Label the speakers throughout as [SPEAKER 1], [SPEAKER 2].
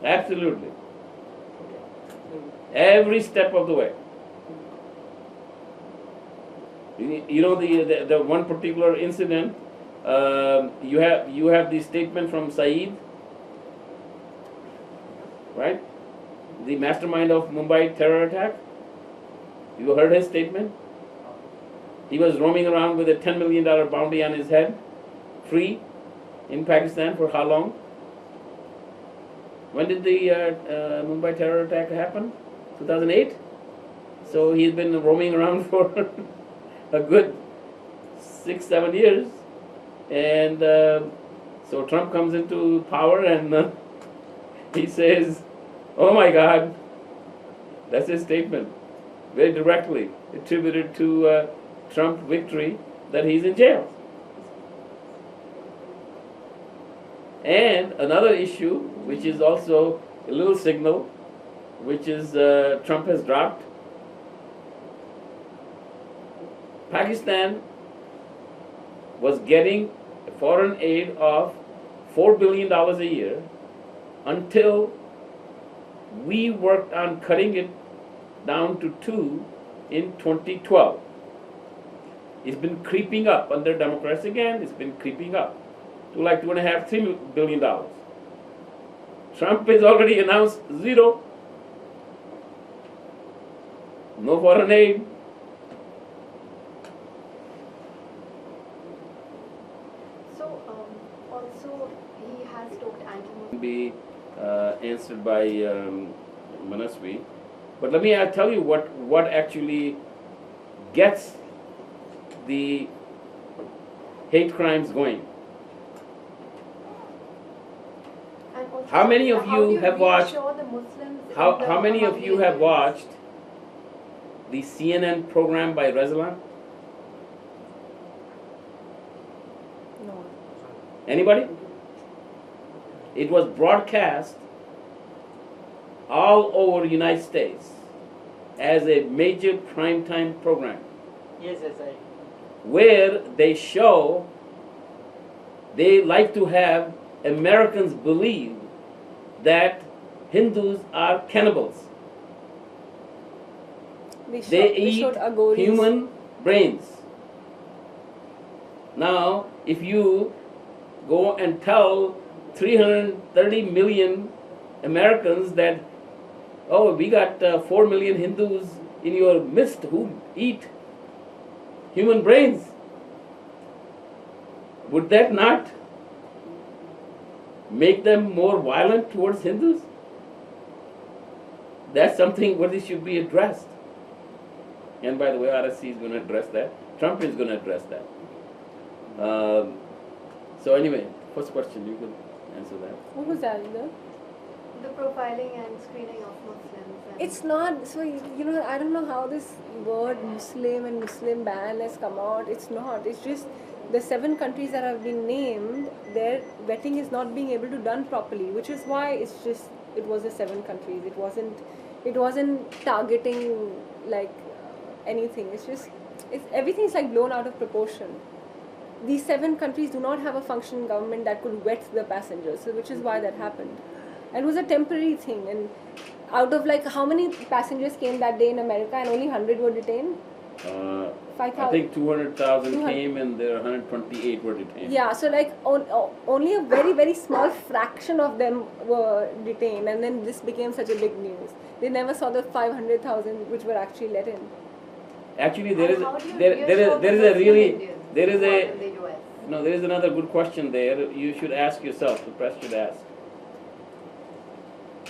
[SPEAKER 1] Absolutely. Every step of the way. You know the one particular incident. You have the statement from Saeed, right? The mastermind of Mumbai terror attack. You heard his statement. He was roaming around with a $10 million bounty on his head, free, in Pakistan for how long? When did the Mumbai terror attack happen? 2008. So he's been roaming around for a good 6-7 years, and so Trump comes into power and he says, "Oh my God," that's his statement, very directly attributed to Trump victory, that he's in jail. And another issue, which is also a little signal, which is Trump has dropped. Pakistan was getting foreign aid of $4 billion a year until we worked on cutting it down to 2 in 2012. It's been creeping up under Democrats again. It's been creeping up to like $2.5, $3 billion. Trump has already announced zero, no foreign aid.
[SPEAKER 2] So also he has talked anti-Muslim.
[SPEAKER 1] Be answered by Manasvi, but let me tell you what actually gets the hate crimes going.
[SPEAKER 2] And also,
[SPEAKER 1] How many of
[SPEAKER 2] how do
[SPEAKER 1] you have watched?
[SPEAKER 2] reassure the Muslims in
[SPEAKER 1] How many of you have
[SPEAKER 2] Mamgai
[SPEAKER 1] watched the CNN program by Rezlan?
[SPEAKER 2] No.
[SPEAKER 1] Anybody? It was broadcast all over the United States as a major primetime program,
[SPEAKER 3] Yes,
[SPEAKER 1] where they like to have Americans believe that Hindus are cannibals. They eat human brains. Now, if you go and tell 330 million Americans that, oh, we got 4 million Hindus in your midst who eat human brains, would that not make them more violent towards Hindus? That's something where this should be addressed. And by the way, RSC is going to address that. Trump is going to address that. So anyway, first question, you could answer that.
[SPEAKER 4] What was that?
[SPEAKER 2] The profiling and screening of Muslims. And
[SPEAKER 4] It's not, so I don't know how this word Muslim and Muslim ban has come out. It's not. It's just the 7 countries that have been named, their vetting is not being able to done properly, which is why it was the 7 countries. It wasn't targeting like anything. Everything's like blown out of proportion. These 7 countries do not have a functioning government that could vet the passengers, so which is why that happened. And it was a temporary thing. And out of like how many passengers came that day in America, and only 100 were detained? 5,000.
[SPEAKER 1] I think 200,000 came and there 128 were detained.
[SPEAKER 4] Yeah, so like only a very, very small fraction of them were detained, and then this became such a big news. They never saw the 500,000 which were actually let in.
[SPEAKER 1] Actually,
[SPEAKER 2] how do you
[SPEAKER 1] there
[SPEAKER 2] reassure
[SPEAKER 1] is
[SPEAKER 2] the
[SPEAKER 1] a really
[SPEAKER 2] Muslim
[SPEAKER 1] there is
[SPEAKER 2] Indians
[SPEAKER 1] a
[SPEAKER 2] in the US?
[SPEAKER 1] no there is another good question there. You should ask yourself. The press should ask.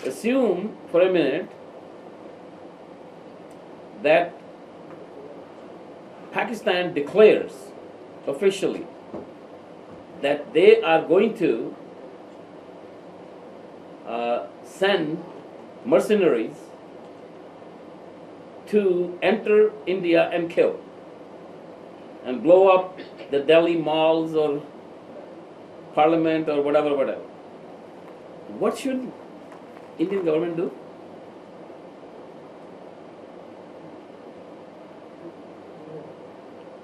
[SPEAKER 1] Assume for a minute that Pakistan declares officially that they are going to send mercenaries to enter India and kill and blow up the Delhi malls or parliament or whatever. What should Indian government do?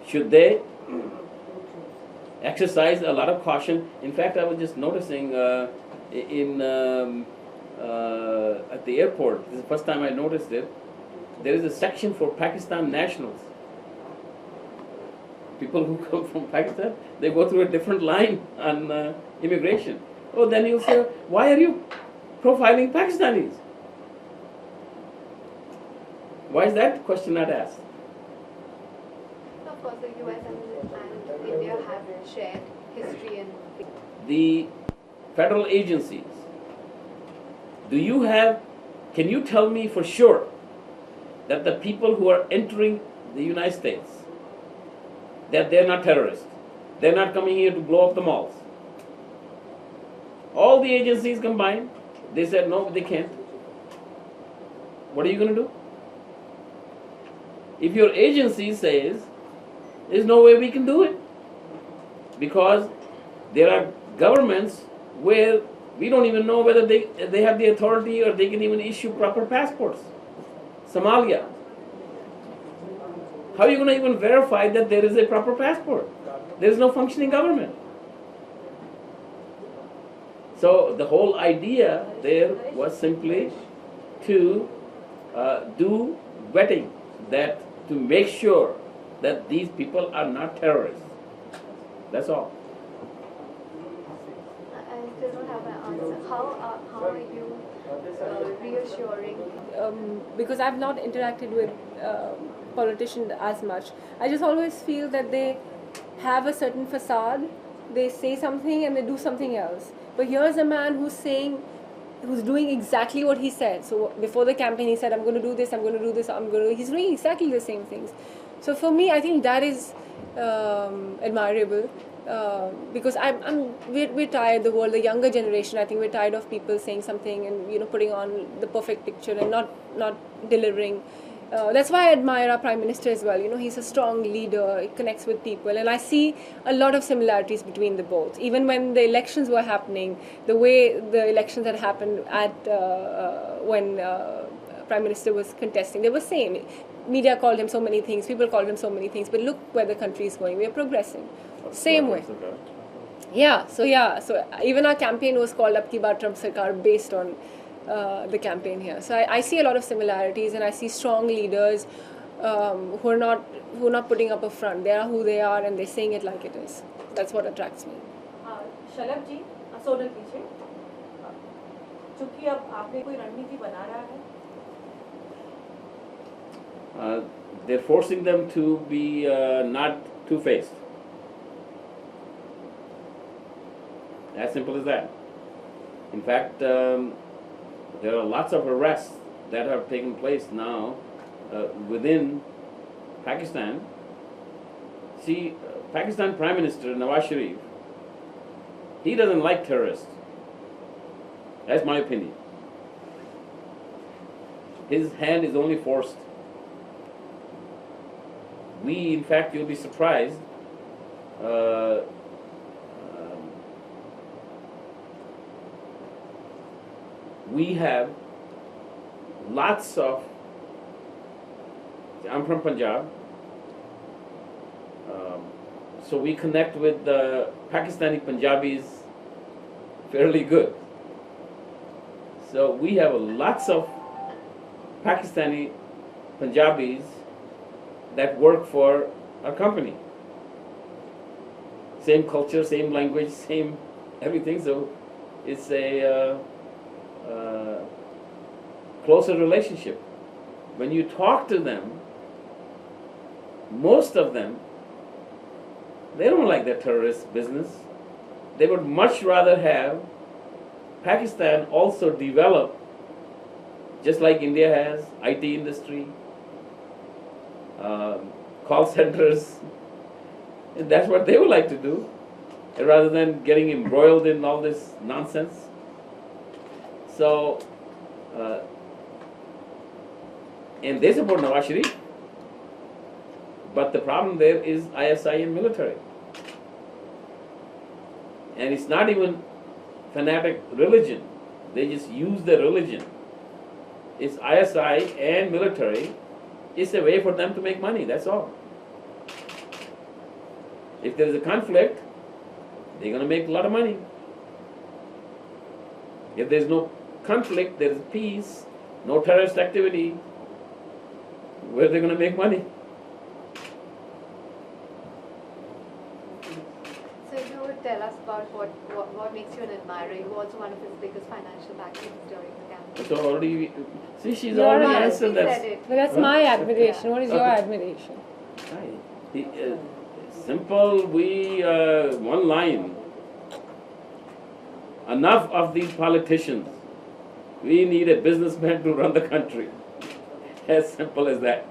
[SPEAKER 1] Should they exercise a lot of caution? In fact, I was just noticing in at the airport, this is the first time I noticed it, there is a section for Pakistan nationals. People who come from Pakistan, they go through a different line on immigration. Oh, then you'll say, why are you profiling Pakistanis? Why is that question not asked?
[SPEAKER 2] Of course, the US and India have shared history and.
[SPEAKER 1] The federal agencies, can you tell me for sure that the people who are entering the United States, that they're not terrorists? They're not coming here to blow up the malls. All the agencies combined, they said no, they can't. What are you going to do? If your agency says there's no way we can do it, because there are governments where we don't even know whether they have the authority or they can even issue proper passports. Somalia. How are you going to even verify that there is a proper passport? There is no functioning government. So the whole idea there was simply to do vetting, that to make sure that these people are not terrorists. That's all.
[SPEAKER 2] I still don't have an answer. How are you reassuring?
[SPEAKER 4] Because I've not interacted with politicians as much, I just always feel that they have a certain facade. They say something and they do something else. But here's a man who's doing exactly what he said. So before the campaign, he said, "I'm going to do this. I'm going to do this. He's doing exactly the same things." So for me, I think that is admirable. Because we're tired. The world, the younger generation, I think we're tired of people saying something and putting on the perfect picture and not delivering. That's why I admire our Prime Minister as well. He's a strong leader. He connects with people, and I see a lot of similarities between the both. Even when the elections were happening, the way the elections had happened at when Prime Minister was contesting, they were same. Media called him so many things. People called him so many things. But look where the country is going. We are progressing. Same way. Yeah. So even our campaign was called "Ab Ki Baar Trump Sarkar" based on the campaign here. So I see a lot of similarities, and I see strong leaders who are not putting up a front. They are who they are, and they're saying it like it is. That's what attracts me.
[SPEAKER 3] शलभ जी, सोनल पीछे, चूंकि अब आपने कोई रणनीति बना रहा है,
[SPEAKER 1] they're forcing them to be not two-faced. As simple as that. In fact, there are lots of arrests that have taken place now within Pakistan. See, Pakistan Prime Minister Nawaz Sharif, he doesn't like terrorists. That's my opinion. His hand is only forced. In fact, you'll be surprised, we have lots of, I'm from Punjab, so we connect with the Pakistani Punjabis fairly good. So we have lots of Pakistani Punjabis that work for our company. Same culture, same language, same everything, so it's a closer relationship. When you talk to them, most of them, they don't like that terrorist business. They would much rather have Pakistan also develop, just like India has, IT industry, call centers. And that's what they would like to do, rather than getting embroiled in all this nonsense. So, and they support Nawaz Sharif. But the problem there is ISI and military. And it's not even fanatic religion. They just use their religion. It's ISI and military. It's a way for them to make money, that's all. If there is a conflict, they're going to make a lot of money. If there's no conflict, there is peace, no terrorist activity, where are they going to make money?
[SPEAKER 2] So if you would tell us about what makes you an admirer, you were also one of his biggest financial backers during the campaign.
[SPEAKER 1] So already, see, she's
[SPEAKER 4] You're
[SPEAKER 1] already
[SPEAKER 4] right.
[SPEAKER 1] answered
[SPEAKER 2] He
[SPEAKER 1] that.
[SPEAKER 2] said it.
[SPEAKER 4] But that's my admiration. What is your admiration?
[SPEAKER 1] Simple, one line. Enough of these politicians. We need a businessman to run the country. As simple as that.